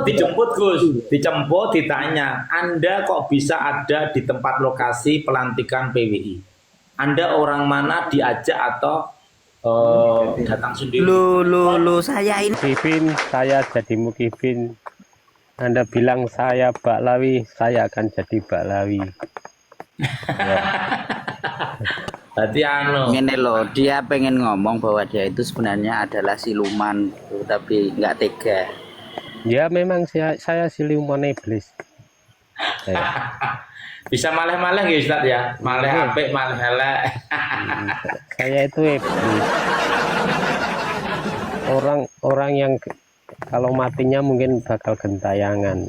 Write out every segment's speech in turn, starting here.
dijemput Gus, dijemput ditanya, Anda kok bisa ada di tempat lokasi pelantikan PWI? Anda orang mana, diajak atau datang sendiri? Saya ini Mukibin, saya jadi Mukibin. Anda bilang saya Baklawi, saya akan jadi Baklawi. Berarti Ini loh, dia pengen ngomong bahwa dia itu sebenarnya adalah siluman, tapi nggak tega. Ya memang saya siluman iblis. bisa maleh-maleh ya Ustaz ya, maleh apik, maleh elek. Saya itu iblis. Orang yang kalau matinya mungkin bakal gentayangan,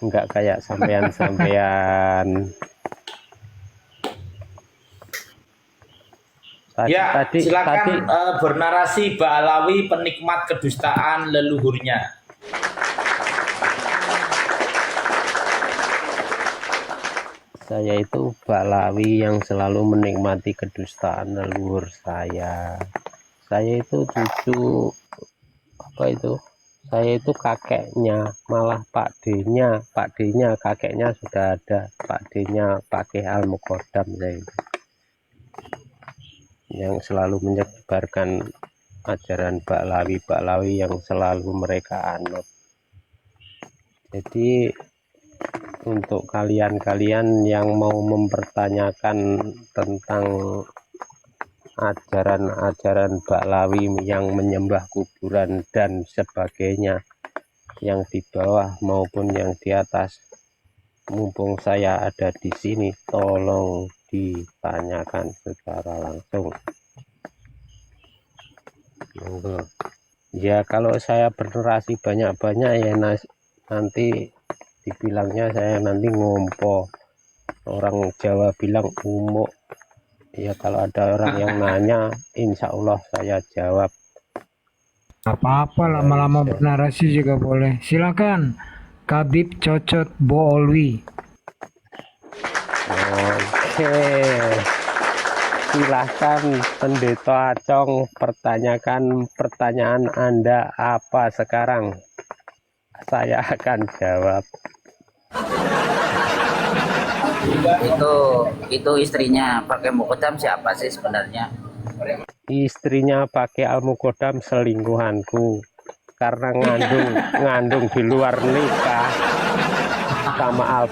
nggak kayak sampean-sampean. Silakan bernarasi Baklawi penikmat kedustaan leluhurnya. Saya itu Baklawi yang selalu menikmati kedustaan leluhur saya. Saya itu cucu saya itu kakeknya, malah Pak D-nya kakeknya sudah ada, Pak D-nya pakai Al-Muqaddam saya itu, yang selalu menyebarkan ajaran Baklawi yang selalu mereka anut. Jadi untuk kalian yang mau mempertanyakan tentang ajaran Baklawi yang menyembah kuburan dan sebagainya, yang di bawah maupun yang di atas, mumpung saya ada di sini, tolong ditanyakan secara langsung. Ya kalau saya bernarasi banyak-banyak ya nanti dibilangnya saya nanti ngompo. Orang Jawa bilang umuk. Ya kalau ada orang yang nanya, insya Allah saya jawab. Apa-apa, lama-lama bernarasi juga boleh. Silakan Kabib Cocot Boolwi. Oke, silahkan Pendeta Acong, pertanyaan Anda apa sekarang? Saya akan jawab. Itu istrinya pakai Muqaddam siapa sih sebenarnya? Istrinya pakai Al-Muqaddam selingkuhanku, karena ngandung di luar nikah sama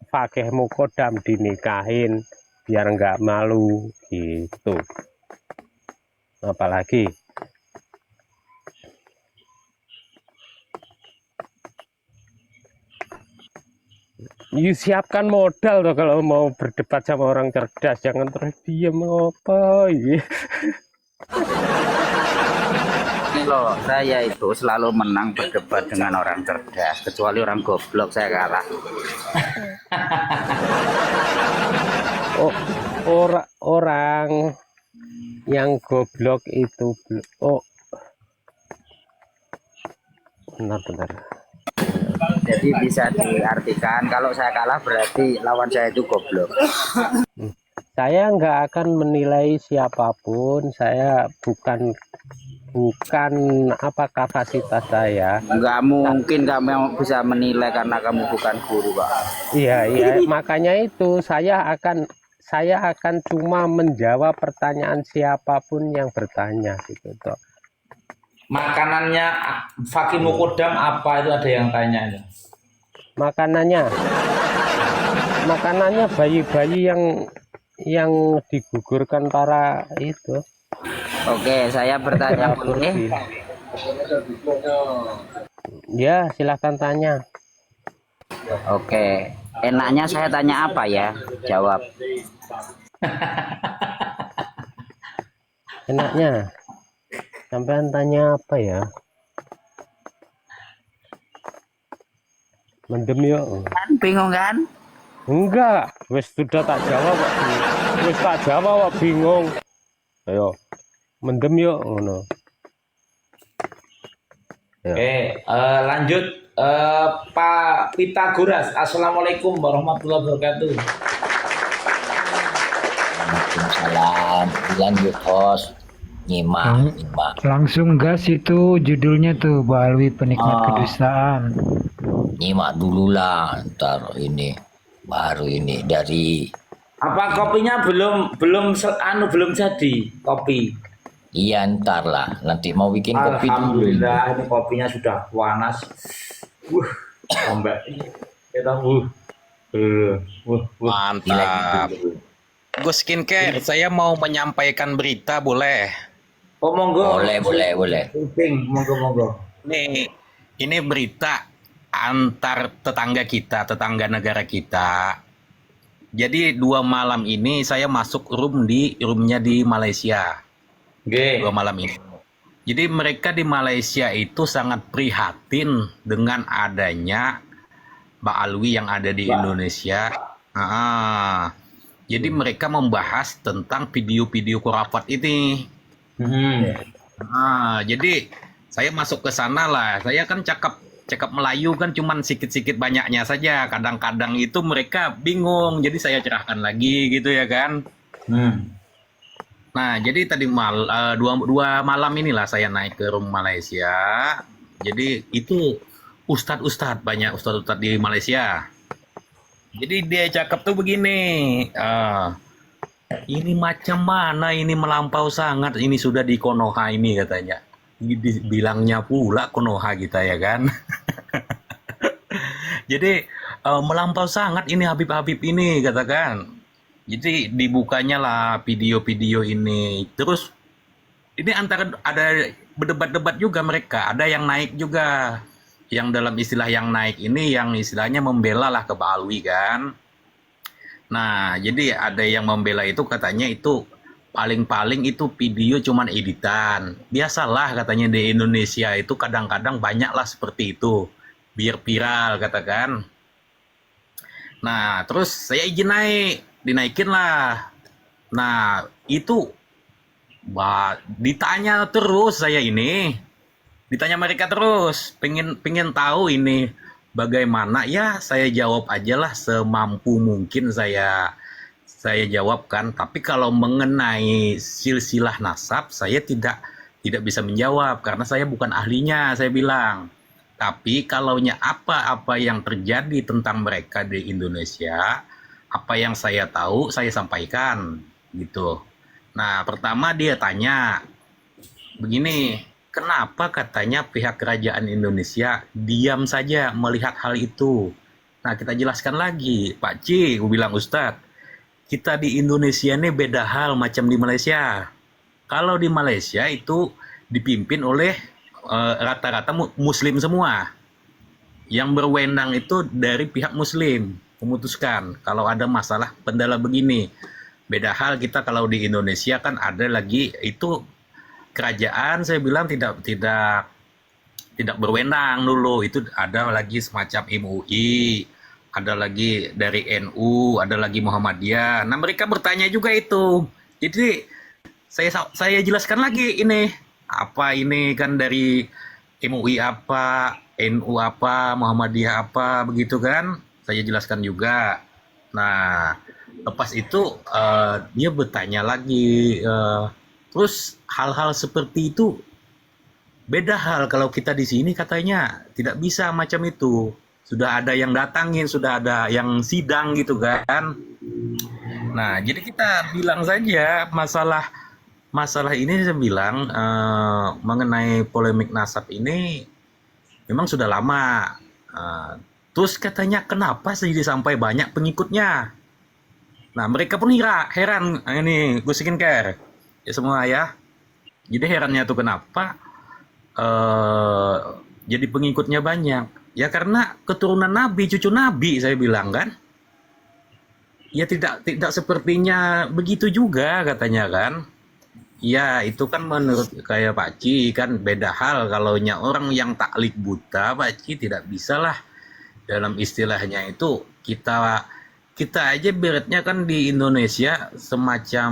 pakai Muqaddam dinikahin biar nggak malu gitu. Apalagi siapkan modal tuh kalau mau berdebat sama orang cerdas, jangan terus diem apa ya. Ini loh, saya itu selalu menang berdebat dengan orang cerdas, kecuali orang goblok saya kalah. Orang yang goblok itu benar. Jadi bisa diartikan kalau saya kalah berarti lawan saya itu goblok. Saya nggak akan menilai siapapun, saya bukan apa kapasitas saya. Nggak mungkin kamu bisa menilai karena kamu bukan guru, Pak. Iya, makanya itu saya akan cuma menjawab pertanyaan siapapun yang bertanya gitu toh. Makanannya Fakih Muqaddam apa itu, ada yang tanya itu. Makanannya bayi-bayi yang digugurkan para itu. Oke, saya bertanya boleh? Ya, silahkan tanya. Oke, enaknya saya tanya apa ya? Jawab. Enaknya sampean tanya apa ya? Mendem yuk. Kan bingung kan? Enggak, wis sudah tak jawab kok. Wis tak jawab kok bingung. Ayo. Mendem yuk ngono. Lanjut Pak Pitagoras. Assalamualaikum warahmatullahi wabarakatuh. Waalaikumsalam. Lanjut host. Nyimak. Langsung gas itu judulnya tuh, Baklawi penikmat kedustaan. nyimak dulu lah, ntar ini baru ini dari Apa kopinya belum jadi kopi? iya ntar lah, nanti mau bikin kopi dulu. Alhamdulillah ini kopinya sudah panas. Sampai kita Mantap. Gus Skincare, saya mau menyampaikan berita boleh? Oh monggo. Boleh. Kuping, monggo. Ini berita antar tetangga kita, tetangga negara kita. Jadi 2 malam ini saya masuk roomnya di Malaysia. Nggih. 2 malam ini. Jadi mereka di Malaysia itu sangat prihatin dengan adanya Mbak Alwi yang ada di Indonesia. Jadi mereka membahas tentang video-video khurafat ini. Jadi saya masuk ke sana lah. Saya kan cakap Melayu kan cuman sikit-sikit banyaknya saja. Kadang-kadang itu mereka bingung. Jadi saya cerahkan lagi gitu ya kan. Nah, jadi tadi 2 malam inilah saya naik ke room Malaysia. Jadi itu banyak ustadz di Malaysia. Jadi dia cakap tuh begini, ini macam mana ini melampau sangat, ini sudah di Konoha ini katanya. Bilangnya pula Konoha kita ya kan. Jadi melampau sangat ini Habib ini katakan. Jadi dibukanya lah video-video ini. Terus ini antara ada berdebat-debat juga mereka. Ada yang naik juga. Yang dalam istilah yang naik ini yang istilahnya membela lah ke Mbak Alwi kan. Nah jadi ada yang membela itu katanya itu paling-paling itu video cuman editan. Biasalah katanya di Indonesia itu kadang-kadang banyaklah seperti itu. Biar viral katakan. Nah terus saya izin dinaikin lah. Nah itu ditanya terus saya ini. Ditanya mereka terus, pengen tahu ini bagaimana ya saya jawab aja lah semampu mungkin saya jawabkan. Tapi kalau mengenai silsilah nasab saya tidak bisa menjawab karena saya bukan ahlinya saya bilang. Tapi kalaunya apa yang terjadi tentang mereka di Indonesia, apa yang saya tahu saya sampaikan gitu. Nah pertama dia tanya begini. Kenapa katanya pihak kerajaan Indonesia diam saja melihat hal itu? Nah kita jelaskan lagi, Pak C, gue bilang Ustadz, kita di Indonesia ini beda hal macam di Malaysia. Kalau di Malaysia itu dipimpin oleh rata-rata Muslim semua. Yang berwenang itu dari pihak Muslim, memutuskan kalau ada masalah kendala begini. Beda hal kita kalau di Indonesia kan ada lagi itu kerajaan saya bilang tidak berwenang dulu, itu ada lagi semacam MUI, ada lagi dari NU, ada lagi Muhammadiyah. Nah mereka bertanya juga itu. Jadi saya jelaskan lagi ini apa ini kan dari MUI apa, NU apa, Muhammadiyah apa begitu kan. Saya jelaskan juga. Nah lepas itu dia bertanya lagi. Terus hal-hal seperti itu beda hal kalau kita di sini katanya tidak bisa macam itu. Sudah ada yang datangin, sudah ada yang sidang gitu kan. Nah, jadi kita bilang saja masalah ini saya bilang mengenai polemik nasab ini memang sudah lama. Terus katanya kenapa jadi sampai banyak pengikutnya? Nah, mereka pun heran ini Gus Skincare. Ya semua ya. Jadi herannya tuh kenapa jadi pengikutnya banyak. Ya karena keturunan Nabi, cucu Nabi saya bilang kan. Ya tidak sepertinya begitu juga katanya kan. Ya itu kan menurut kayak Pak Ci kan beda hal kalau orang yang taklid buta Pak Ci tidak bisa lah dalam istilahnya itu kita aja beratnya kan di Indonesia semacam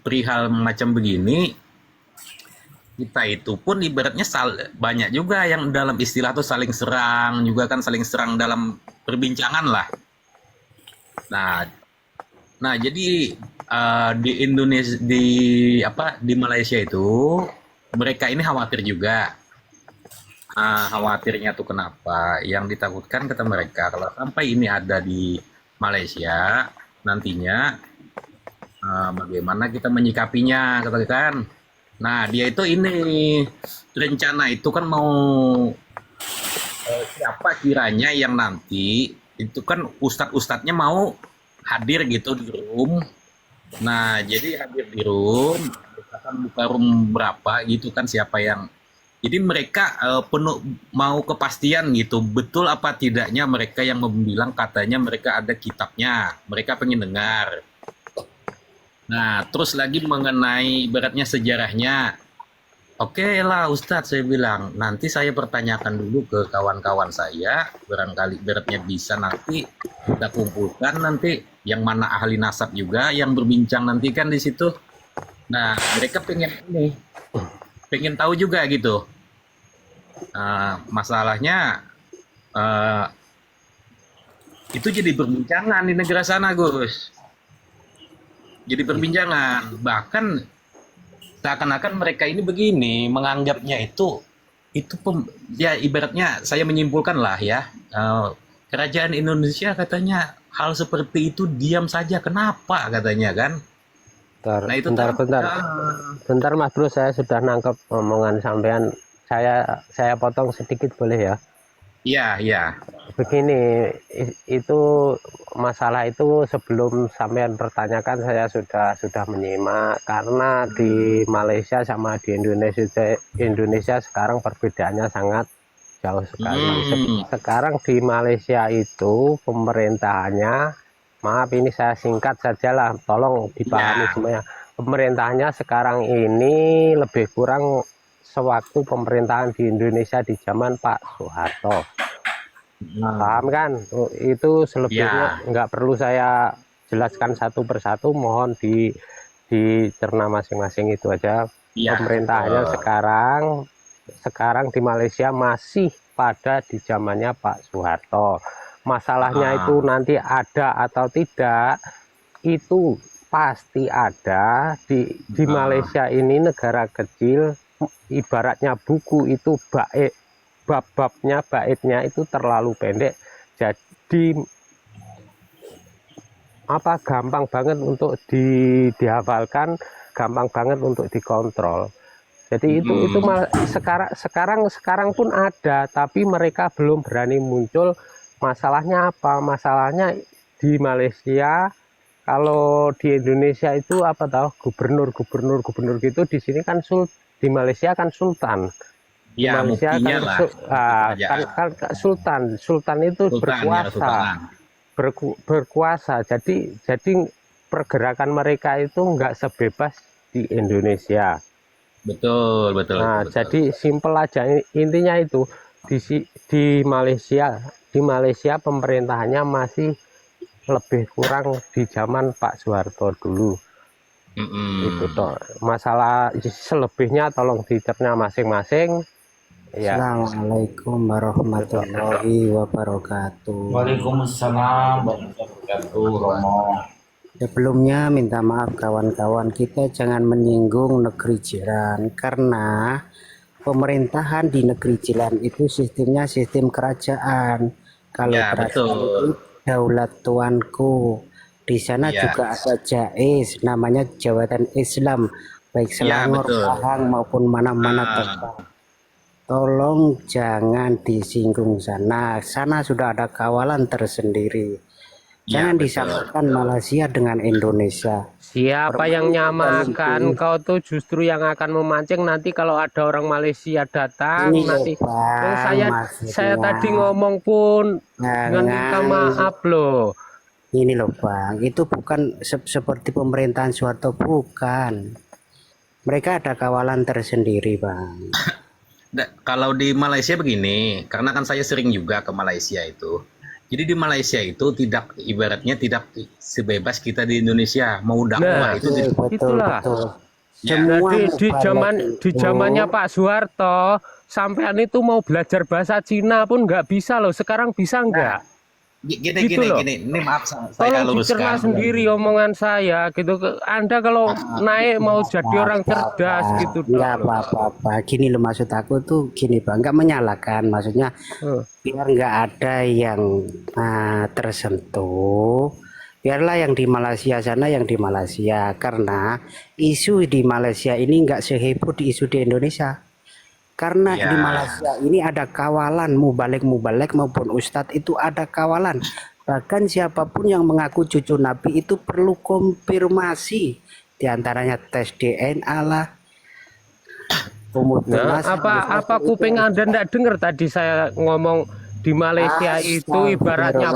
perihal macam begini kita itu pun ibaratnya banyak juga yang dalam istilah tuh saling serang juga kan saling serang dalam perbincangan lah. Nah jadi di Indonesia di Malaysia itu mereka ini khawatir juga khawatirnya tuh kenapa? Yang ditakutkan kata mereka kalau sampai ini ada di Malaysia nantinya bagaimana kita menyikapinya katakan. Nah, dia itu ini rencana itu kan mau siapa kiranya yang nanti itu kan ustadz-ustadznya mau hadir gitu di room. Nah, jadi hadir di room, misalkan buka room berapa gitu kan siapa yang. Jadi mereka penuh mau kepastian gitu, betul apa tidaknya mereka yang bilang katanya mereka ada kitabnya, mereka pengen dengar. Nah, terus lagi mengenai ibaratnya sejarahnya. Oke lah Ustadz, saya bilang, nanti saya pertanyakan dulu ke kawan-kawan saya, barangkali ibaratnya bisa nanti kita kumpulkan nanti yang mana ahli nasab juga yang berbincang nanti kan di situ. Nah, mereka pengen tahu juga gitu. Masalahnya itu jadi perbincangan di negara sana, Gus. Jadi perbincangan, bahkan seakan-akan mereka ini begini menganggapnya itu ya ibaratnya saya menyimpulkan lah ya, kerajaan Indonesia katanya hal seperti itu diam saja, kenapa katanya kan? Bentar, Nah itu bentar Mas Bro, saya sudah nangkep omongan sampean. Saya potong sedikit boleh ya? Iya. Begini, itu masalah itu sebelum sampean pertanyakan saya sudah menyimak, karena di Malaysia sama di Indonesia sekarang perbedaannya sangat jauh sekali. Sekarang di Malaysia itu pemerintahannya, maaf ini saya singkat sajalah, tolong dipahami semuanya. Pemerintahannya sekarang ini lebih kurang sewaktu pemerintahan di Indonesia di zaman Pak Soeharto. Paham kan? Itu selebihnya nggak perlu saya jelaskan satu persatu, mohon dicerna masing-masing, itu aja. Pemerintahannya sekarang di Malaysia masih pada di zamannya Pak Soeharto. Masalahnya itu nanti ada atau tidak, itu pasti ada. Di Malaysia ini negara kecil, ibaratnya buku itu bab-babnya, baitnya itu terlalu pendek, jadi gampang banget untuk dihafalkan, gampang banget untuk dikontrol. Jadi itu sekarang pun ada, tapi mereka belum berani muncul. Masalahnya apa? Masalahnya di Malaysia, kalau di Indonesia itu apa tahu gubernur gitu, di sini kan di Malaysia kan sultan. Di Malaysia kan sultan itu berkuasa. Jadi pergerakan mereka itu nggak sebebas di Indonesia. Betul. Nah, jadi simpel aja, intinya itu di Malaysia pemerintahannya masih lebih kurang di zaman Pak Soeharto dulu. Itu toh masalah, selebihnya tolong dicerna masing-masing ya. Assalamualaikum warahmatullahi wabarakatuh. Waalaikumsalam warahmatullahi wabarakatuh, Romo. Sebelumnya minta maaf kawan-kawan, kita jangan menyinggung negeri jiran, karena pemerintahan di negeri jiran itu sistemnya sistem kerajaan. Kalau kerajaan itu daulat tuanku. Di sana juga ada JAIS, namanya Jabatan Islam, baik Selangor, Pahang maupun mana-mana tempat. Tolong jangan disinggung sana sudah ada kawalan tersendiri. Jangan disamakan Malaysia dengan Indonesia. Siapa yang nyamakan? Kau tuh justru yang akan memancing nanti kalau ada orang Malaysia datang. Ini nanti bang, saya tadi ngomong pun dengan minta maaf loh. Ini loh Bang, itu bukan seperti pemerintahan Soeharto, bukan. Mereka ada kawalan tersendiri Bang. Kalau di Malaysia begini, karena kan saya sering juga ke Malaysia itu. Jadi di Malaysia itu ibaratnya tidak sebebas kita di Indonesia mau dakwah itu. Itulah. Di zamannya Pak Soeharto, sampean itu mau belajar bahasa Cina pun nggak bisa loh. Sekarang bisa nggak? Gini Gitu gini loh. gini. Ini maaf saya Tolong luruskan. dicerna sendiri omongan saya gitu. Anda kalau naik mau jadi orang cerdas gitu Nggak loh. apa-apa. Gini loh maksud aku tuh gini Bang, nggak menyalahkan. Maksudnya Eh, biar nggak ada yang tersentuh. Biarlah yang di Malaysia sana yang di Malaysia. Karena isu di Malaysia ini nggak seheboh di isu di Indonesia. Karena Ya. di Malaysia ini ada kawalan mubalek maupun ustadz itu ada kawalan. Bahkan siapapun yang mengaku cucu Nabi itu perlu konfirmasi. Di antaranya tes DNA lah. Nah, apa kuping Anda ndak dengar tadi saya ngomong di Malaysia itu ibaratnya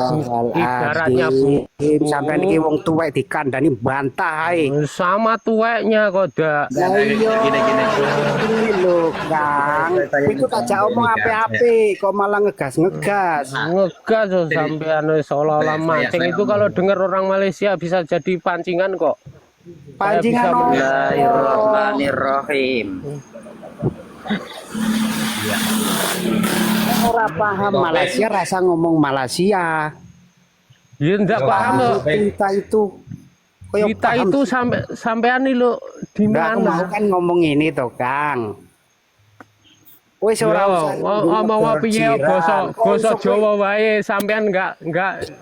sampai iki wong tuwek dikandani bantah ae. sama tuweknya kok dak. Lah iya. Gini. Ini lho, Kang. Iku tak omong ape-ape kok malah ngegas. Ngegas loh sampean seolah-olah mancing itu kalau dengar orang Malaysia bisa jadi pancingan kok. Pancingan Bismillahirrahmanirrahim. ora paham Malaysia rasa ngomong Malaysia. Ya ndak paham loh. Kita itu Kita itu sampean nih lo di Nggak, aku mau mana? kan ngomong ini toh, Kang. Wis ora usah Ngomong piye basa Jawa wae sampean enggak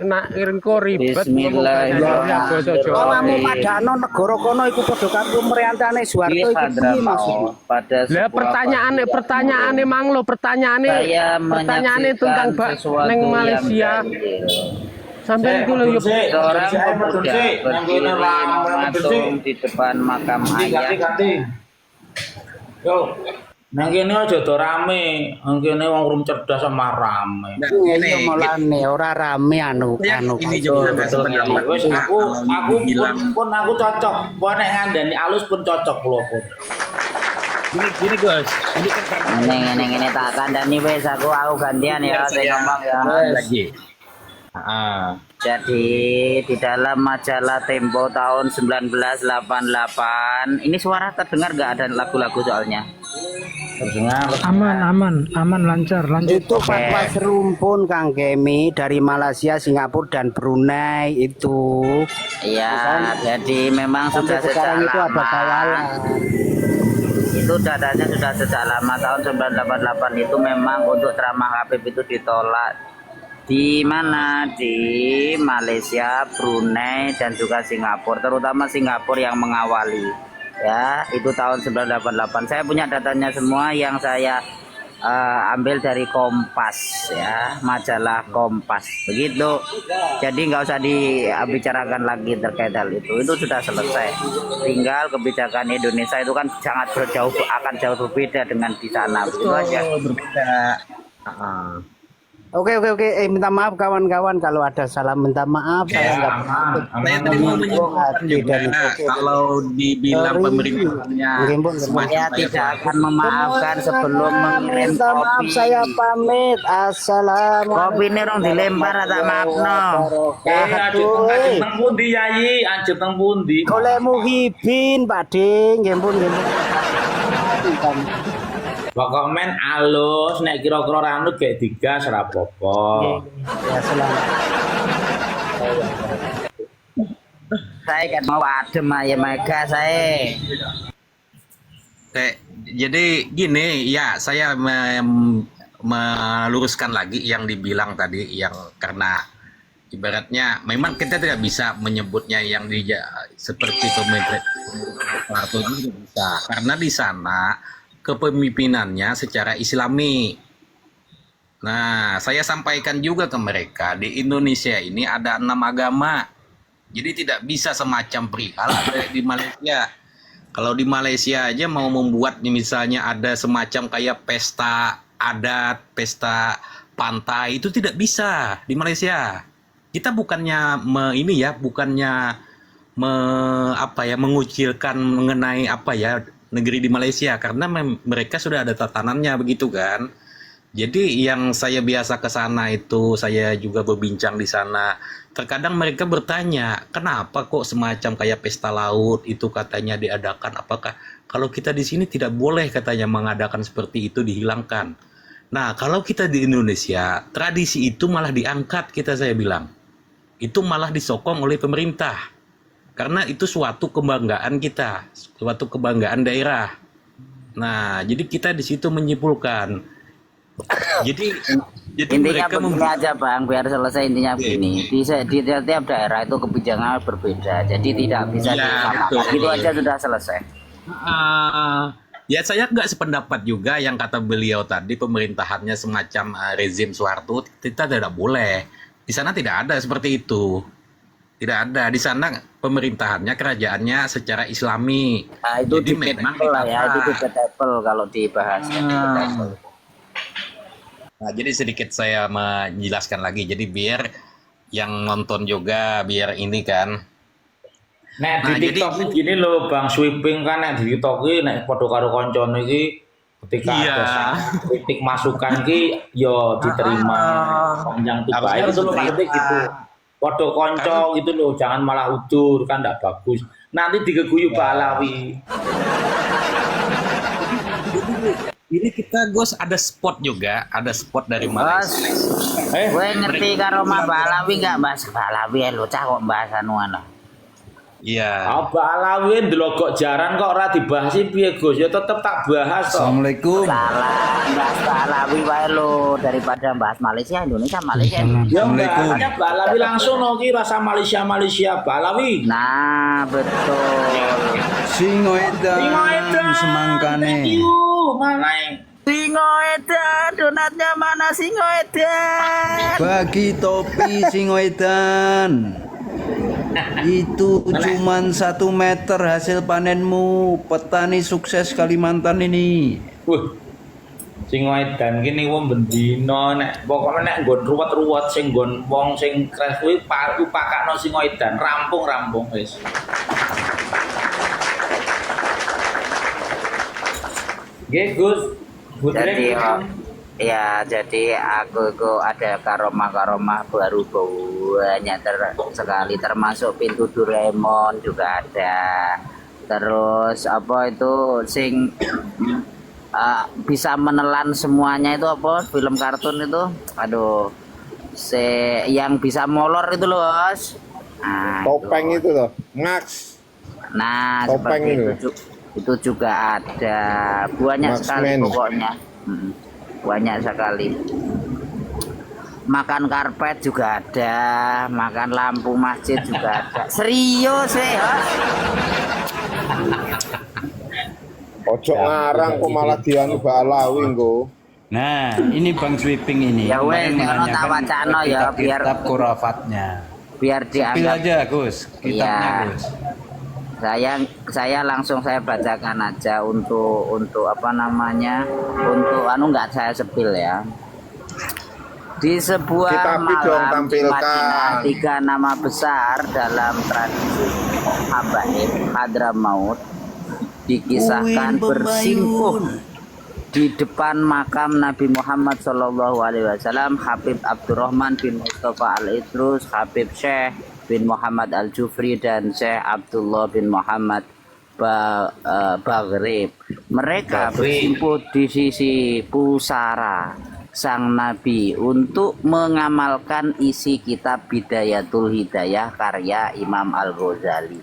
nak engko ribet Bismillahirrahmanirrahim. basa Jawa. Kamu padano negara kono iku padha karo mriyantane Soeharto iku piye maksudnya? Pada Lah pertanyaane mang lo pertanyaane tentang neng Malaysia. Sampean iku lho yo seorang pemuda berdiri mematung di depan makam ayah. Yo, nang kene aja do rame, nang kene wong rum cerdas sama rame. Iya mulane ora rame anu. Ini juga Wis aku cocok. Wah nek ngandani alus pun cocok kula pun. Gini Gus, ini kan karena Ini tak kandani wes aku gantian ya saya ngomong ya. lagi. Jadi di dalam majalah Tempo tahun 1988 ini suara terdengar nggak ada lagu-lagu soalnya. Aman lancar lanjut. Itu fatwa serumpun Kang Kemi dari Malaysia, Singapura dan Brunei itu. Iya, jadi memang sudah Sampai sejak sekarang itu ada lama. kawalan. Itu datanya sudah sejak lama tahun 1988 itu memang untuk ceramah Habib itu ditolak di mana di Malaysia, Brunei dan juga Singapura, terutama Singapura yang mengawali ya itu tahun 1988. Saya punya datanya semua yang saya ambil dari Kompas ya, majalah Kompas begitu. Jadi nggak usah dibicarakan lagi terkait hal itu sudah selesai. Tinggal kebijakan Indonesia itu kan sangat akan jauh berbeda dengan di sana begitu aja. berbeda. Oke. Minta maaf kawan-kawan kalau ada salah, minta maaf. Saya nggak Saya tadi mau menyimpulkan juga kalau dibilang pemerintahnya Saya tidak akan memaafkan sebelum mengirim minta maaf, kopi. saya pamit. Assalamualaikum. Kopi ini rong dilempar tak maafno. Ajeng nang pundi Yayi? Ajeng nang pundi? Oleh Muhibin, Pak Ding, nggih pun. Pokok men alus nek kira-kira ranut kayak digas ora apa-apa. Ya selamat. Saya kan mau adem aja mega saya. Jadi gini ya, saya meluruskan lagi yang dibilang tadi, yang karena ibaratnya memang kita tidak bisa menyebutnya yang seperti pemimpin Soeharto itu tidak bisa, karena di sana kepemimpinannya secara Islami. Nah, saya sampaikan juga ke mereka di Indonesia ini ada 6 agama, jadi tidak bisa semacam perihal di Malaysia. Kalau di Malaysia aja mau membuat misalnya ada semacam kayak pesta adat, pesta pantai, itu tidak bisa di Malaysia. Kita bukannya mengucilkan mengenai negeri di Malaysia, karena mereka sudah ada tatanannya begitu kan. Jadi yang saya biasa ke sana itu, saya juga berbincang di sana. Terkadang mereka bertanya, kenapa kok semacam kayak pesta laut itu katanya diadakan? Apakah kalau kita di sini tidak boleh katanya mengadakan seperti itu, dihilangkan? Nah, kalau kita di Indonesia, tradisi itu malah diangkat, saya bilang. Itu malah disokong oleh pemerintah. Karena itu suatu kebanggaan kita, suatu kebanggaan daerah. Nah, jadi kita di situ menyimpulkan. Jadi Intinya mereka begini aja Bang, biar selesai intinya begini. Di tiap daerah itu kebijakan berbeda, jadi tidak bisa Ya, disamakan. betul. Itu aja sudah selesai. Ya saya nggak sependapat juga yang kata beliau tadi pemerintahannya semacam rezim Soeharto, kita tidak boleh. Di sana tidak ada seperti itu. Tidak ada. Di sana pemerintahannya, kerajaannya secara Islami. Nah, itu Jadi memang debatable lah ya, itu ditata. debatable kalau dibahas. Debatable. Nah, jadi sedikit saya menjelaskan lagi. Jadi biar yang nonton juga biar ini kan. Nek Nah, di jadi- TikTok iki gini loh Bang, sweeping kan nek di TikTok iki nek padha karo koncone iki ketika Iya. ada saran, kritik masukan ki yo diterima. Yang tiba Harusnya itu loh diterima. maksudnya gitu. Padha konco gitu loh, jangan malah udur kan ndak bagus. Nanti digeguyu Pak Alawi. Ini kita Gus ada spot juga, ada spot dari Bos, Malaysia. gue ngerti karo Mbak Balawi nggak bahas Balawi lu cah kok bahas anuan lah. Iya. Pak Alawi ndelok jaran kok ora dibahas piye Gus? Ya tetep tak bahas toh. Assalamualaikum. Salah, bahas Balawi wae lu daripada bahas Malaysia, Indonesia, Malaysia. Ya Assalamualaikum. bahasnya Pak Alawi langsung no ki rasa Malaysia Pak Alawi. Nah, betul. Singo edan semangkane. Mana? Singo edan, donatnya mana Singo edan? Bagi topi singo edan. Itu cuman 1 meter hasil panenmu. Petani sukses Kalimantan ini. Sing edan kene wong bendino nek pokoke nek nggon ruwet-ruwet sing nggon wong sing kres kuwi pakakno sing edan rampung wis. Nggih Gus. Jadi jadi aku ada karomah baru banyak sekali, termasuk pintu Doraemon juga ada. Terus apa itu sing bisa menelan semuanya itu apa film kartun itu, aduh, yang bisa molor itu loh Bos. Nah, Topeng itu loh, Max. Nah, Topeng seperti itu juga ada banyak sekali Marksman. pokoknya. Banyak sekali. Makan karpet juga ada, makan lampu masjid juga ada. Serius ya? Ojo ngarang kok malah dianu Balawi nggo. Nah, ini Bang Sweeping ini. Ya wes, Kemarin ono tak wacana ya, biar- kitab kurafatnya. Biar Pilih dianggap. aja Gus, kitabnya Iya. Gus. Saya langsung saya bacakan aja untuk apa namanya, untuk nggak saya sepil ya. Di sebuah Kitabi dong, malam di tampilkan. Madinah, 3 nama besar dalam tradisi Habaib Hadramaut dikisahkan bersimpuh di depan makam Nabi Muhammad SAW. Habib Abdurrahman bin Mustafa Al-Idrus, Habib Syekh bin Muhammad Al-Jufri, dan Syekh Abdullah bin Muhammad Baghrib. Mereka bersimpuh di sisi pusara sang Nabi untuk mengamalkan isi kitab Bidayatul Hidayah karya Imam Al-Ghazali.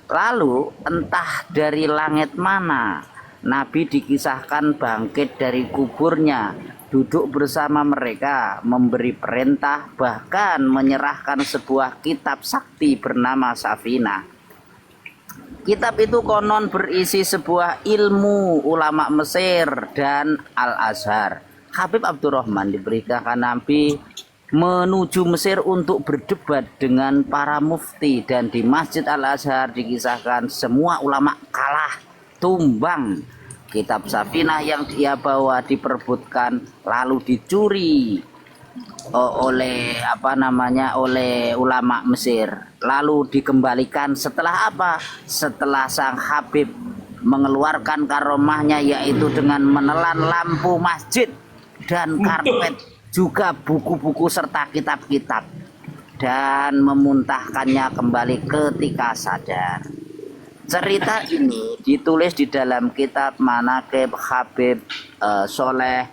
Lalu entah dari langit mana Nabi dikisahkan bangkit dari kuburnya, duduk bersama mereka, memberi perintah, bahkan menyerahkan sebuah kitab sakti bernama Safinah. Kitab itu konon berisi sebuah ilmu ulama Mesir dan Al-Azhar. Habib Abdurrahman diberitakan Nabi menuju Mesir untuk berdebat dengan para mufti, dan di Masjid Al-Azhar dikisahkan semua ulama kalah tumbang. Kitab Safinah yang dia bawa diperebutkan lalu dicuri oleh ulama Mesir, lalu dikembalikan setelah apa? Setelah sang Habib mengeluarkan karomahnya, yaitu dengan menelan lampu masjid dan karpet, juga buku-buku serta kitab-kitab, dan memuntahkannya kembali ketika sadar. Cerita ini ditulis di dalam kitab Manaqib Habib Soleh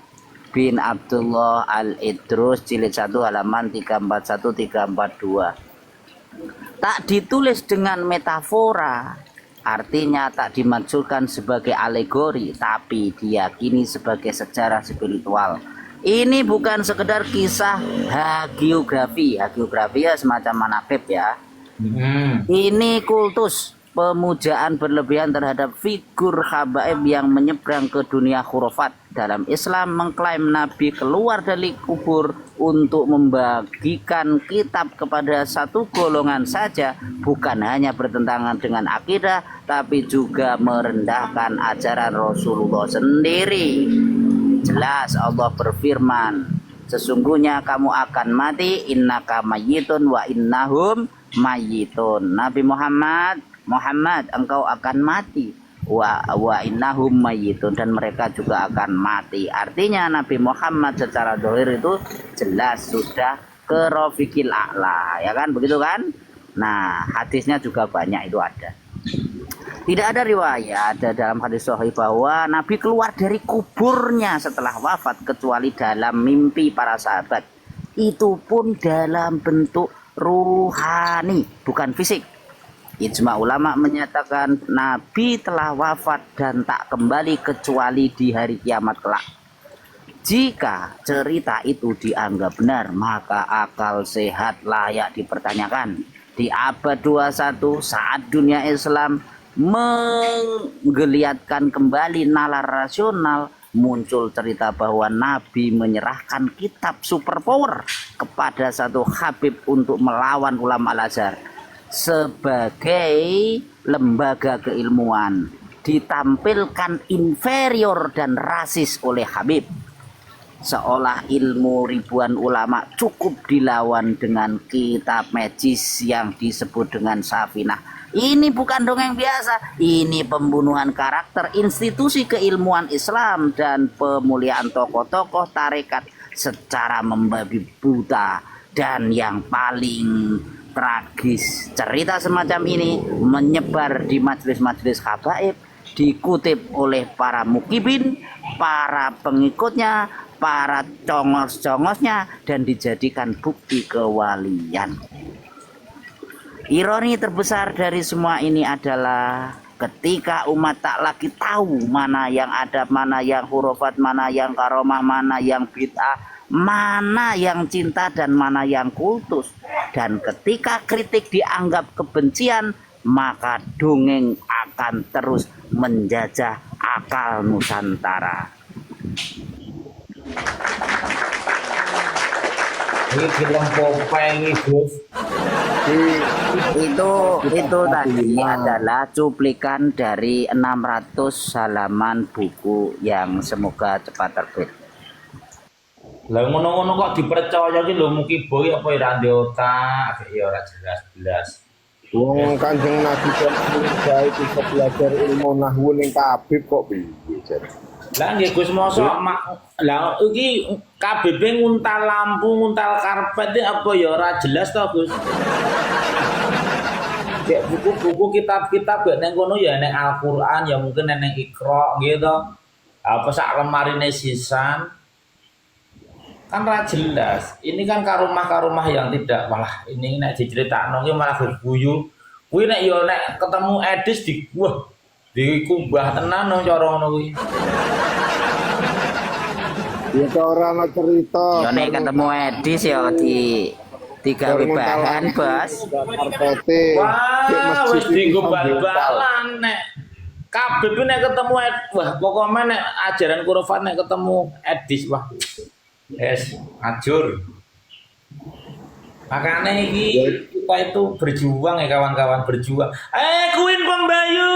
bin Abdullah Al-Idrus jilid 1 halaman 341-342. Tak ditulis dengan metafora, artinya tak dimaksudkan sebagai alegori, tapi diyakini sebagai sejarah spiritual. Ini bukan sekedar kisah hagiografi. Hagiografi ya semacam manakib ya. Ini kultus pemujaan berlebihan terhadap figur habaib yang menyeberang ke dunia khurafat. Dalam Islam mengklaim Nabi keluar dari kubur untuk membagikan kitab kepada satu golongan saja bukan hanya bertentangan dengan akidah, tapi juga merendahkan ajaran Rasulullah sendiri. Jelas Allah berfirman, sesungguhnya kamu akan mati, innaka mayyitun wa innahum mayyitun. Nabi Muhammad engkau akan mati, wa innahum mayyitun, dan mereka juga akan mati. Artinya Nabi Muhammad secara zahir itu jelas sudah ke Rafiqil A'la, ya kan, begitu kan? Nah, hadisnya juga banyak itu ada. Tidak ada riwayat dalam hadis sahih bahwa Nabi keluar dari kuburnya setelah wafat kecuali dalam mimpi para sahabat. Itu pun dalam bentuk ruhani, bukan fisik. Ijma ulama menyatakan Nabi telah wafat dan tak kembali kecuali di hari kiamat kelak. Jika cerita itu dianggap benar, maka akal sehat layak dipertanyakan. Di abad 21 saat dunia Islam menggeliatkan kembali nalar rasional, muncul cerita bahwa Nabi menyerahkan kitab superpower kepada satu habib untuk melawan ulama Al-Azhar sebagai lembaga keilmuan, ditampilkan inferior dan rasis oleh Habib, seolah ilmu ribuan ulama cukup dilawan dengan kitab magis yang disebut dengan Safinah. Ini bukan dongeng biasa, ini pembunuhan karakter institusi keilmuan Islam dan pemuliaan tokoh-tokoh tarekat secara membabi buta. Dan yang paling tragis, cerita semacam ini menyebar di majelis-majelis habaib, dikutip oleh para mukibin, para pengikutnya, para congos-congosnya, dan dijadikan bukti kewalian. Ironi terbesar dari semua ini adalah ketika umat tak lagi tahu mana yang adab, mana yang hurufat, mana yang karomah, mana yang bid'ah, mana yang cinta dan mana yang kultus. Dan ketika kritik dianggap kebencian, maka dongeng akan terus menjajah akal Nusantara. Ini film Popeye ini, Gus. Itu tadi adalah cuplikan dari 600 halaman buku yang semoga cepat terbit. Lah ngono-ngono kok dipercaya ki lho mugi boy apa ora ndek otak, ya ora jelas-jelas. Wong Kanjeng Nabi kan gawe bisa belajar ilmu nahwu ning Habib kok piye jan. Lah nggih Gus mosok lah iki KBB nguntal lampu, nguntal karpet apa ya ora jelas to Gus. Kayak buku-buku kitab-kitab gak neng kono ya neng Al-Qur'an ya mungkin neng Iqra gitu. Apa sak lemarine sisan. Kan ora jelas. Ini kan karumah-karumah yang tidak, malah ini nek diceritakno ki malah guyu. Kuwi nek ya nek ketemu Edis di wah dikubah tenan nang cara ngono kuwi. Ya ora ana cerita. Ya nek ketemu Edis ya digawe bahan, Bos. Wah, wis dienggo bal-balan nek kabeh nek ketemu wah pokoknya nek ajaran kurufat nek ketemu Edis wah. Yes, ajur. Makanya ini kita itu berjuang ya kawan-kawan, berjuang. Queen Pembayun.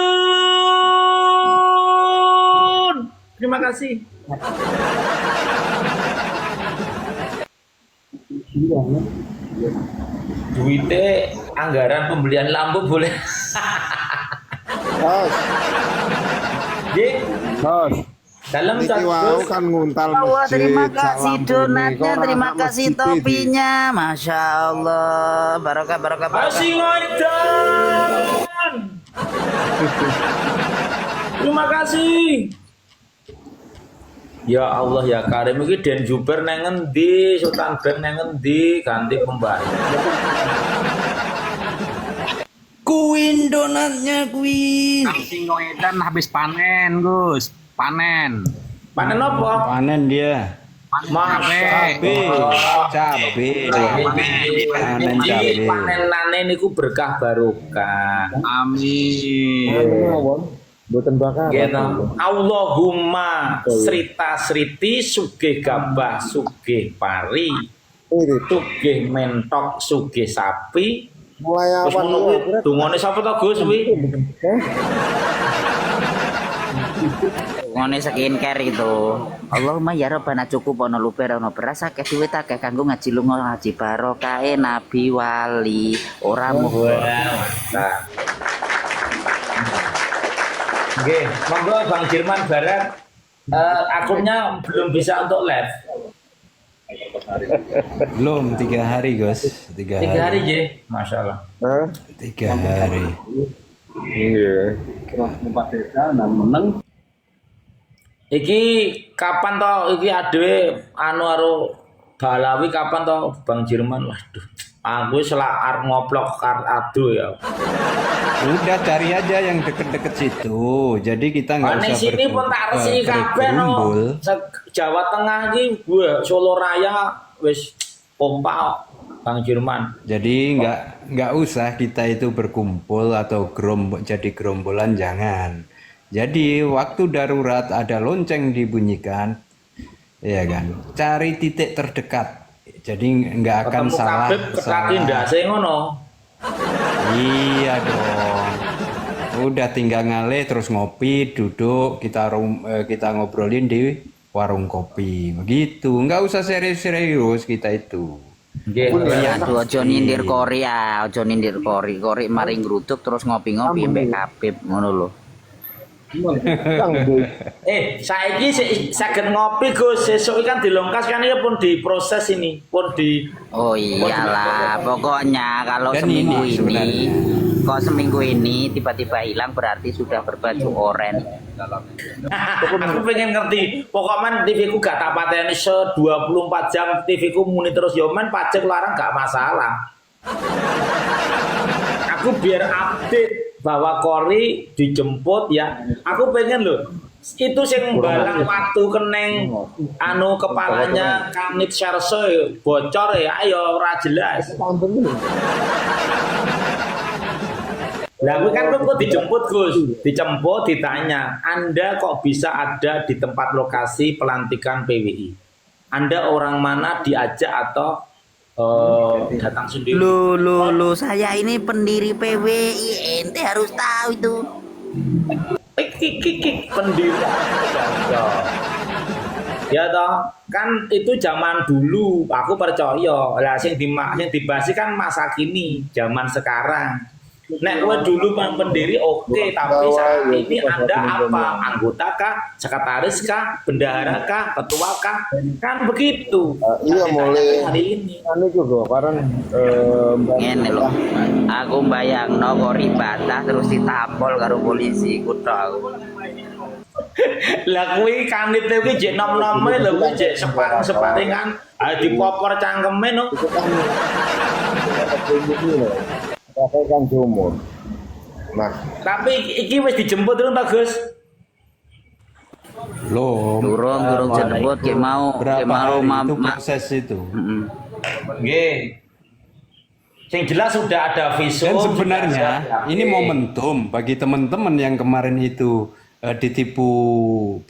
Terima kasih. Duitnya anggaran pembelian lampu boleh. Bos. Bos. Dalam satu kan nguntal masjid. Terima kasih donatnya, terima kasih topinya, masya Allah, barokah. Masih ngoidan. Terima kasih. Ya Allah ya Karim iki Den Juber nang endi, Sultan Brand nang endi, ganti pembaik. Kuin donatnya kuin. Kang Singoedan habis panen, Gus. Panen. Panen apa? Panen dia. Cabe. Panen cabe. Panenane niku berkah barokah. Amin. Mboten bakar. Gitu. Allahumma srita sriti sugih gabah sugih pari sugih mentok sugih sapi. Mulai Terus awal ngono kuwi dungane sapa to Gus kuwi? Ngone skincare itu. Allahumma ya Rabbana cukup ono luber ono beras akeh duit akeh kanggo ngaji lunga ngaji barokah nabi wali ora muga. Nah. Oke, monggo Bang Jerman Barat. Akunnya belum bisa untuk live. Belum 3 hari Gus. 3 3 hari je, masya Allah. 3 hari. Iya. Iki kapan toh? Iki adewe anu karo Balawi kapan toh Bang Jerman? Waduh, aku selak ngoplok kart ado ya. Udah cari aja yang deket-deket situ. Jadi kita nggak usah sini pun tak resiki kabeh no. Jawa Tengah iki gue Solo Raya wis pompa Bang Jerman. Jadi nggak usah kita itu berkumpul atau jadi gerombolan, jangan. Jadi waktu darurat ada lonceng dibunyikan, ya kan. Cari titik terdekat. Jadi nggak akan salah. Ngono. Iya dong. Udah tinggal ngalih terus ngopi, duduk, kita ngobrolin di warung kopi. Begitu. Nggak usah serius-serius kita itu. Aduh, ojo nindir kori ya, ojo nindir kori maring gruduk terus ngopi-ngopi mbek Habib ngono lho. Saiki saged ngopi Gus, sesuk kan dilongkas kan ya pun diproses ini, pun di. Oh iyalah, pokoknya kalau seminggu ini tiba-tiba hilang berarti sudah berbaju oranye. Aku pengen ngerti, pokoknya TV ku gak tak pateni 24 jam TV ku muni terus yomen pajak larang gak masalah. Aku biar update bahwa Kori dijemput ya. Aku pengen loh. Itu sing balang waktu keneng anu kepalanya kanit serse bocor ya, ayo ora jelas. Lah kan kok dijemput Gus, dijemput ditanya, Anda kok bisa ada di tempat lokasi pelantikan PWI? Anda orang mana, diajak atau datang sendiri? Lu saya ini pendiri PWI, ente harus tahu itu. Pendiri. Ya toh, kan itu zaman dulu, aku percaya. Lah sing dibahas kan masa kini, zaman sekarang. Nek kowe dulu pendiri oke, tapi saat ini Anda apa? Anggota kah? Sekretaris kah? Bendahara kah? Ketua kah? Kan begitu. Iya mulai hari ini. Anu juga karena Ngene lho. Aku mbayangno kok ribata terus ditampol karo polisi kutha aku. Lah kuwi kanite kuwi jek nom-nome lho kuwi jek separing-separingan dipopor cangkeme no. Kan sumur. Nah, Tapi iki wis dijemput terus Pak Gus. Durung jemput ki mau itu proses itu. Nggih. Sing jelas sudah ada visum. Dan sebenarnya ini momentum bagi teman-teman yang kemarin itu ditipu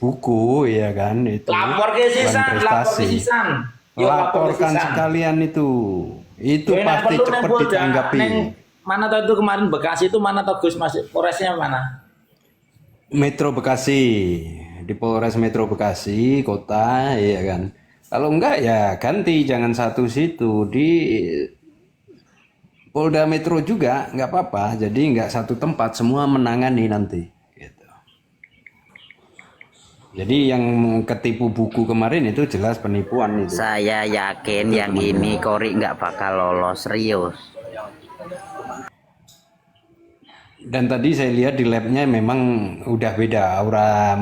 buku, ya kan, itu Lapor ke sisan. laporkan sekalian itu pasti cepat ditanggapi. Mana tahu itu kemarin Bekasi itu mana tahu Gus, masih Polresnya mana? Metro Bekasi, di Polres Metro Bekasi kota, ya kan. Kalau enggak ya ganti, jangan satu situ, di Polda Metro juga nggak apa-apa. Jadi nggak satu tempat, semua menangani nanti. Gitu. Jadi yang ketipu buku kemarin itu jelas penipuan itu. Saya yakin yang ini Kori nggak bakal lolos, serius. Dan tadi saya lihat di labnya memang udah beda aura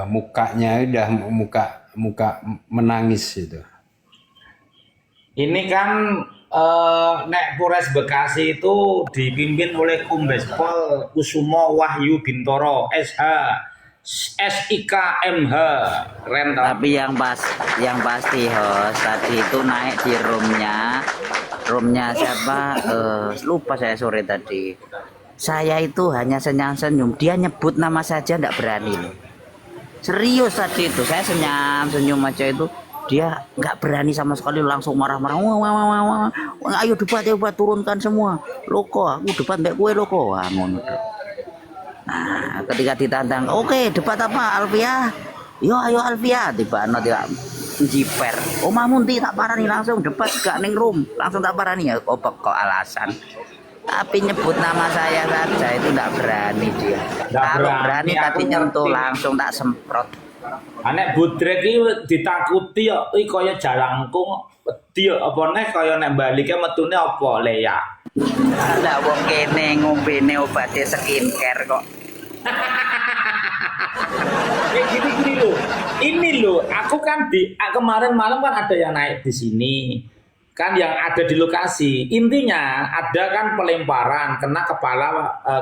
mukanya, udah muka menangis itu. Ini kan nek Polres Bekasi itu dipimpin oleh Kombes Pol Kusumo Wahyu Bintoro SH SIK MH. Keren toh? Tapi yang pasti host tadi itu naik di roomnya siapa lupa saya sore tadi. Saya itu hanya senyum-senyum, dia nyebut nama saja enggak berani loh. Serius tadi itu saya senyum aja itu, dia nggak berani sama sekali, langsung marah-marah. Wah, ayo debat turunkan semua. Loko, aku debat mbak kue loko. Wah, ngono. Nah, ketika ditantang, oke, debat apa Alfia? Yo ayo Alfia, tiba-tiba dia jiper. Omah munti tak parani langsung debat gak ning room, langsung tak parani ya kok alasan. Tapi nyebut nama saya saja itu enggak berani dia. Kalau berani tadi nyentuh langsung tak semprot. Anek budrek iki ditakuti kok iki kaya jalangkung wedi apa neh kaya nek balike metune apa le ya. Lah wong kene ngombene obate skincare kok. Gini loh. Ini loh, aku kan kemarin malam kan ada yang naik di sini. Kan yang ada di lokasi. Intinya ada kan pelemparan kena kepala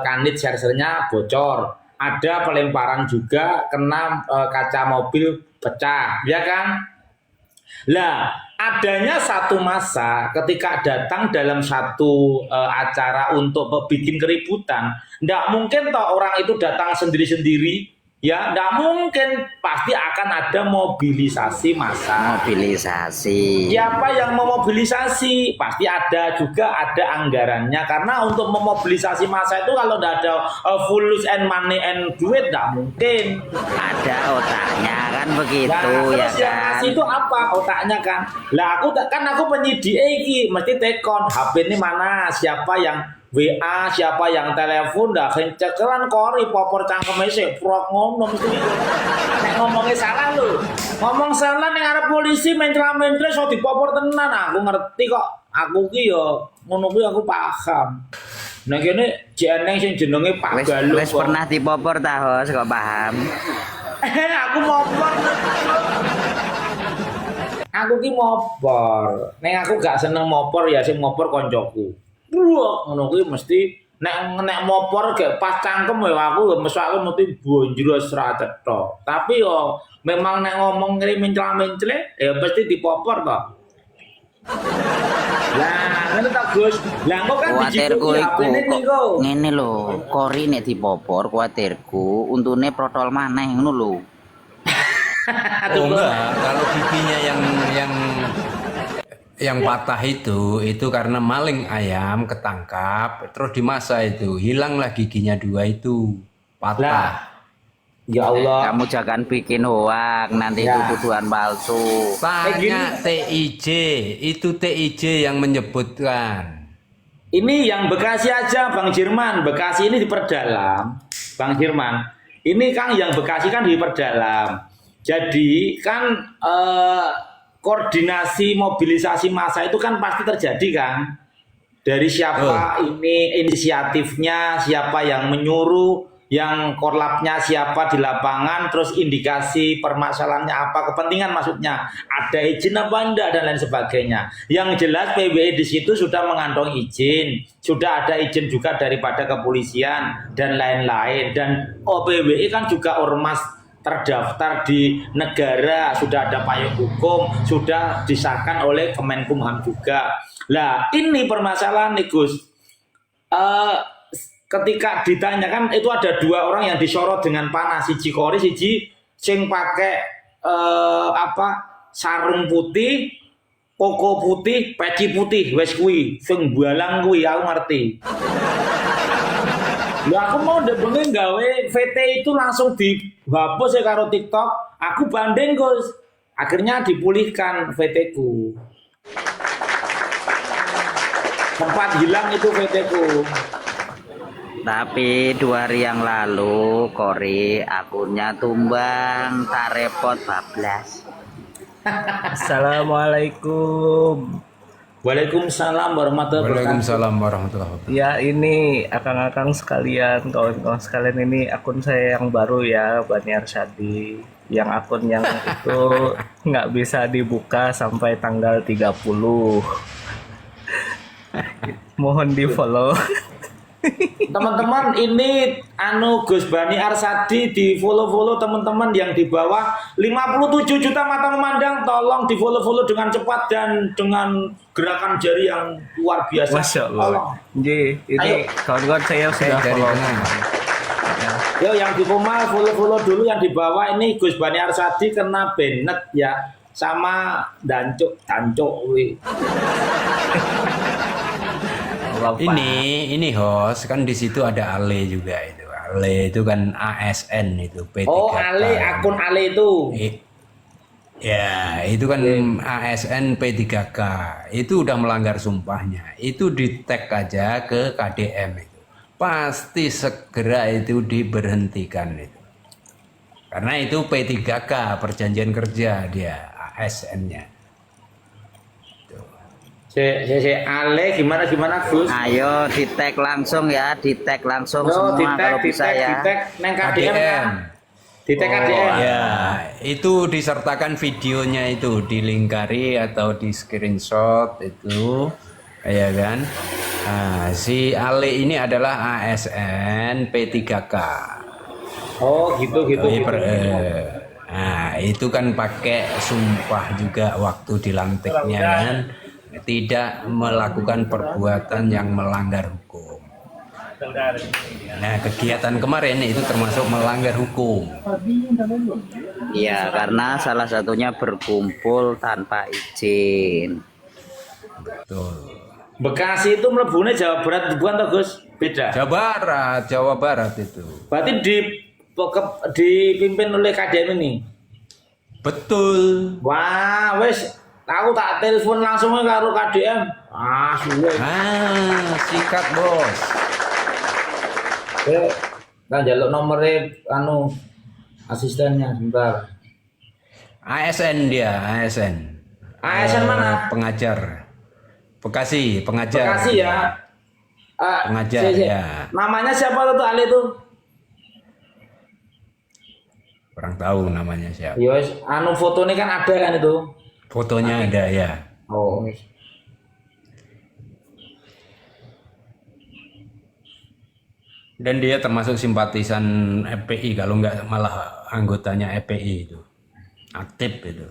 kanit sersernya bocor. Ada pelemparan juga kena kaca mobil pecah, ya kan? Lah, adanya satu masa ketika datang dalam satu acara untuk bikin keributan, nggak mungkin toh orang itu datang sendiri-sendiri, ya, nggak mungkin, pasti akan ada mobilisasi massa. Mobilisasi. Siapa yang memobilisasi? Pasti ada anggarannya, karena untuk memobilisasi massa itu kalau nggak ada fulus and money and duit nggak mungkin. Ada otaknya kan begitu, Nah, ya terus yang kan. ngasih itu apa otaknya kan? Lah aku penyidik iki mesti tekon HP ini mana, siapa yang WA, siapa yang telepon, dah cekeran kori popor cangkeme sik prok ngono mesti. Nek ngomongnya salah lho. Ngomong salah ning arep polisi mencela-mencela so dipopor tenan, aku ngerti kok. Aku ki yo ngono kuwi aku paham. Nek kene jeneng sing jenenge Pak Galuh. Wis pernah dipopor ta, Hos, kok paham. Aku mopor. Aku ki mopor. Nek aku gak seneng mopor ya sing mopor koncoku. Ngono kuwi mesti nek mopor gak pas cangkem ya aku mesake mesti bonjro sra cetha. Tapi yo memang nek ngomong ngene mencela-mencele ya pasti dipopor toh. Lah, ngene ta Gus. Lah kok kan Kuatirku HP iku ngene lho, kori nek dipopor kuatirku untune protol maneh ngono lho. Oh enggak, kalau giginya yang patah itu karena maling ayam ketangkap terus dimasak itu hilanglah giginya 2 itu patah. Lah, ya Allah. Kamu jangan bikin hoak, nanti Ya. itu tuduhan palsu. Tanya TIJ, itu TIJ yang menyebutkan. Ini yang Bekasi aja Bang Jerman, Bekasi ini diperdalam. Bang Jerman, ini Kang yang Bekasi kan diperdalam. Jadi kan koordinasi mobilisasi massa itu kan pasti terjadi kan. Dari siapa ini inisiatifnya, siapa yang menyuruh, yang korlapnya siapa di lapangan, terus indikasi permasalahannya apa, kepentingan maksudnya, ada izin apa enggak dan lain sebagainya. Yang jelas PBI di situ sudah mengantongi izin, sudah ada izin juga daripada kepolisian dan lain-lain. Dan PBI kan juga ormas terdaftar di negara, sudah ada payung hukum, sudah disahkan oleh Kemenkumham juga. Lah ini permasalahan nih Gus. Ketika ditanyakan itu ada 2 orang yang disorot dengan panas, siji kori, siji sing pakai sarung putih, koko putih, peci putih, wes kuwi sing balang kuwi aku ngerti. Lah aku mau bengi gawe VT itu langsung dihapus ya karo TikTok. Aku banding Gus. Akhirnya dipulihkan VT ku. Sempat hilang itu VT ku. Tapi 2 hari yang lalu Kori akunnya tumbang, tak repot bablas. Assalamualaikum. Waalaikumsalam warahmatullahi wabarakatuh. Waalaikumsalam warahmatullahi wabarakatuh. Ya ini akang-akang sekalian, kawan-kawan sekalian, ini akun saya yang baru ya, Bani Arsyadi. Yang akun yang itu nggak bisa dibuka sampai tanggal 30. Mohon di follow. Teman-teman, ini Gus Bani Arsadi, di follow teman-teman yang di bawah 57 juta mata memandang, tolong di follow dengan cepat dan dengan gerakan jari yang luar biasa. Masya Allah. Tolong. Ji, ini Ayo. kawan-kawan saya sudah Dari follow. mana? Yo, yang di Komal follow dulu, yang di bawah ini Gus Bani Arsadi kena Bennett ya, sama Dancuk. Bapak. Ini host kan di situ ada Ale juga itu. Ale itu kan ASN itu P3K. Oh, Ale, akun Ale itu. Ya, itu kan ASN P3K. Itu udah melanggar sumpahnya. Itu di tag aja ke KDM itu. Pasti segera itu diberhentikan itu. Karena itu P3K, perjanjian kerja dia, ASN-nya. Si Ale gimana Gus? Ayo di tag langsung ya, di tag langsung Yo, semua di kalau bisa ya. tag neng KDM. Di tag KDM. Ya, itu disertakan videonya itu, dilingkari atau di screenshot itu, ya kan? Nah, si Ale ini adalah ASN P3K. Oh, gitu. Nah, itu kan pakai sumpah juga waktu dilantiknya kan, tidak melakukan perbuatan yang melanggar hukum. Nah, kegiatan kemarin itu termasuk melanggar hukum. Iya, karena salah satunya berkumpul tanpa izin. Betul. Bekasi itu mlebune Jawa Barat bukan toh Gus? Beda. Jawa Barat itu. Berarti dipimpin oleh KDM ini. Betul. Wah, wes aku tak telepon langsung karo KDM. Suwe. Sikat bos. Kan jaluk nomornya asistennya sebentar. ASN dia, ASN. ASN mana? Pengajar. Bekasi, pengajar. Bekasi ya. Pengajar ya. Namanya siapa tuh Ali tuh? Kurang tahu namanya siapa. Ya wes, fotonya kan ada kan itu. Fotonya ada ya. Oh. Dan dia termasuk simpatisan FPI, kalau nggak malah anggotanya FPI itu. Aktif itu.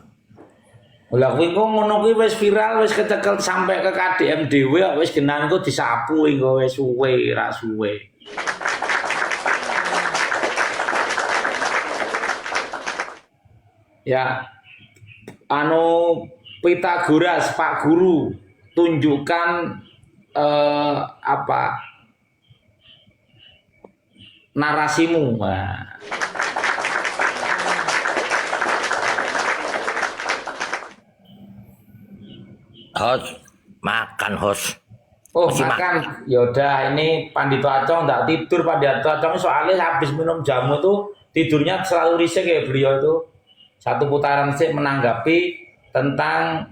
Lah kuwi kok ngono kuwi wis viral, wis kecekel sampai ke KDM dhewe, wis genan kok disapu engko wis suwe, ra suwe. Ya. Pitagoras, Pak Guru, tunjukkan narasimu. Wah. Host, makan host. Oh, makan. Yaudah, ini Pandito Acong nggak tidur. Pandito Acong soalnya habis minum jamu itu tidurnya selalu risik ya beliau itu. Satu putaran sih menanggapi tentang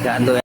Gantung